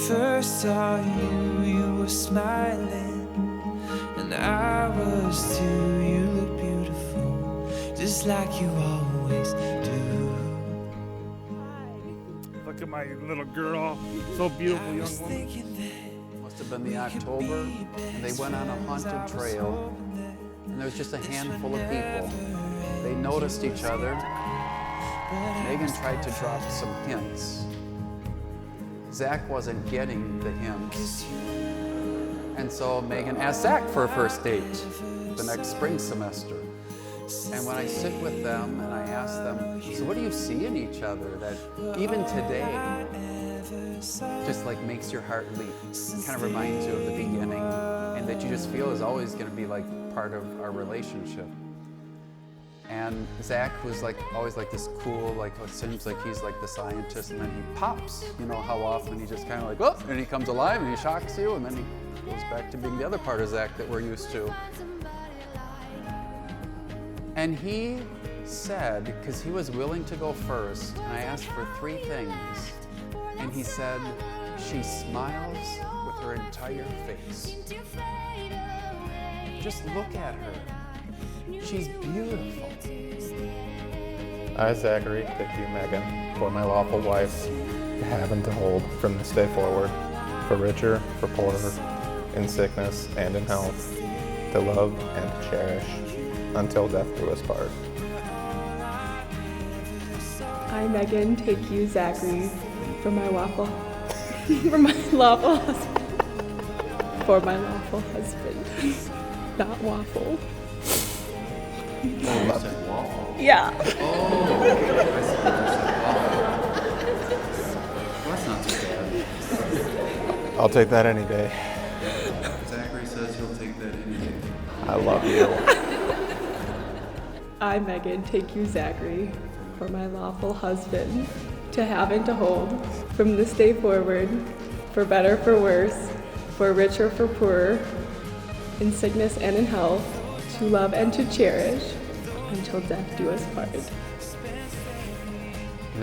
First saw you, you were smiling, and I was too. You look beautiful, just like you always do. Look at my little girl, so beautiful young woman. Must have been the October, and they went on a haunted trail, and there was just a handful of people. They noticed each other. Meghan tried to drop some hints. Zach wasn't getting the hints. And so Meghan asked Zach for a first date the next spring semester. And when I sit with them and I ask them, so what do you see in each other that even today just like makes your heart leap, kind of reminds you of the beginning, and that you just feel is always going to be like part of our relationship? And Zach was like always like this cool, like it seems like he's like the scientist, and then he pops. You know how often he just kind of like, oh, and he comes alive and he shocks you, and then he goes back to being the other part of Zach that we're used to. And he said, because he was willing to go first, and I asked for 3 things, and he said, she smiles with her entire face. Just look at her. She's beautiful. I, Zachary, take you, Meghan, for my lawful wife, to have and to hold from this day forward, for richer, for poorer, in sickness and in health, to love and to cherish, until death do us part. I, Meghan, take you, Zachary, for my lawful, for my lawful husband, for my lawful husband, not waffle. Oh, you said waffle? Yeah. Oh, well, that's not too bad. I'll take that any day. Zachary says he'll take that any day. I love you. I, Meghan, take you, Zachary, for my lawful husband, to have and to hold, from this day forward, for better, for worse, for richer, for poorer, in sickness and in health, to love and to cherish, until death do us part. It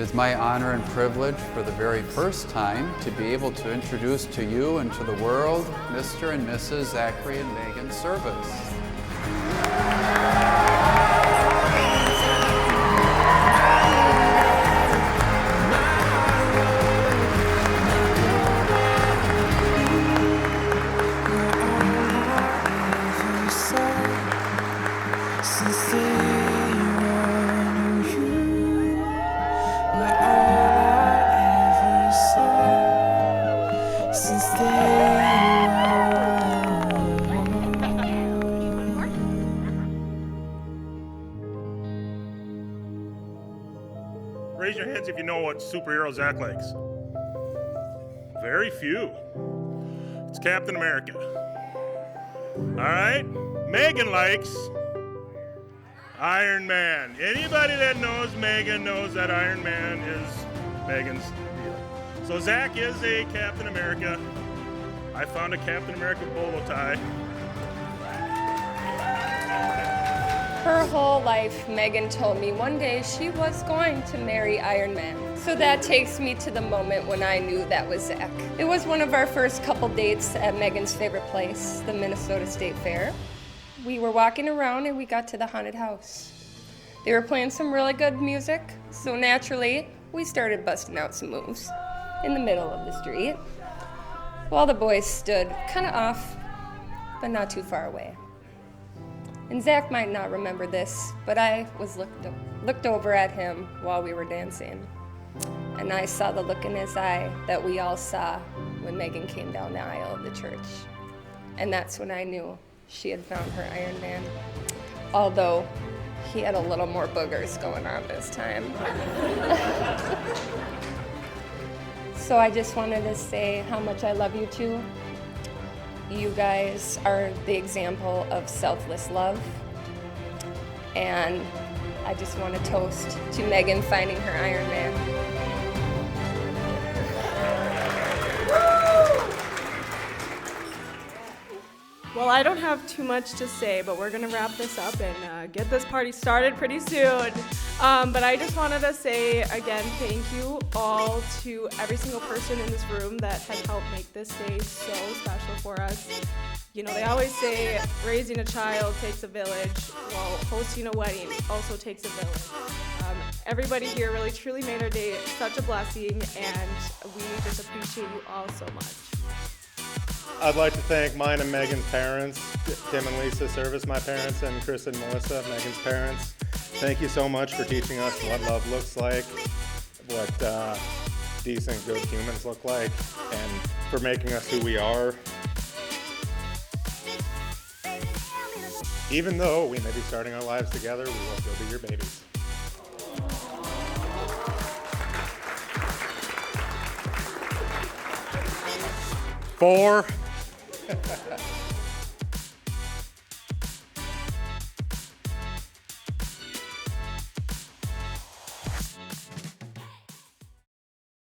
is my honor and privilege for the very first time to be able to introduce to you and to the world Mr. and Mrs. Zachary and Meghan Service. Raise your hands if you know what superhero Zach likes. Very few. It's Captain America. All right? Meghan likes Iron Man. Anybody that knows Meghan knows that Iron Man is Meghan's deal. So Zach is a Captain America. I found a Captain America bolo tie. Her whole life, Meghan told me one day she was going to marry Iron Man. So that takes me to the moment when I knew that was Zach. It was one of our first couple dates at Meghan's favorite place, the Minnesota State Fair. We were walking around and we got to the haunted house. They were playing some really good music, so naturally, we started busting out some moves in the middle of the street, while the boys stood kind of off, but not too far away. And Zach might not remember this, but I was looked over at him while we were dancing. And I saw the look in his eye that we all saw when Meghan came down the aisle of the church. And that's when I knew she had found her Iron Man. Although he had a little more boogers going on this time. So I just wanted to say how much I love you two. You guys are the example of selfless love. And I just want to toast to Meghan finding her Iron Man. Well, I don't have too much to say, but we're going to wrap this up and get this party started pretty soon. But I just wanted to say again, thank you all to every single person in this room that has helped make this day so special for us. You know, they always say raising a child takes a village. Well, hosting a wedding also takes a village. Everybody here really truly made our day such a blessing, and we just appreciate you all so much. I'd like to thank mine and Megan's parents. Tim and Lisa serve as my parents, and Chris and Melissa, Megan's parents. Thank you so much for teaching us what love looks like, what decent, good humans look like, and for making us who we are. Even though we may be starting our lives together, we will still be your babies. Four.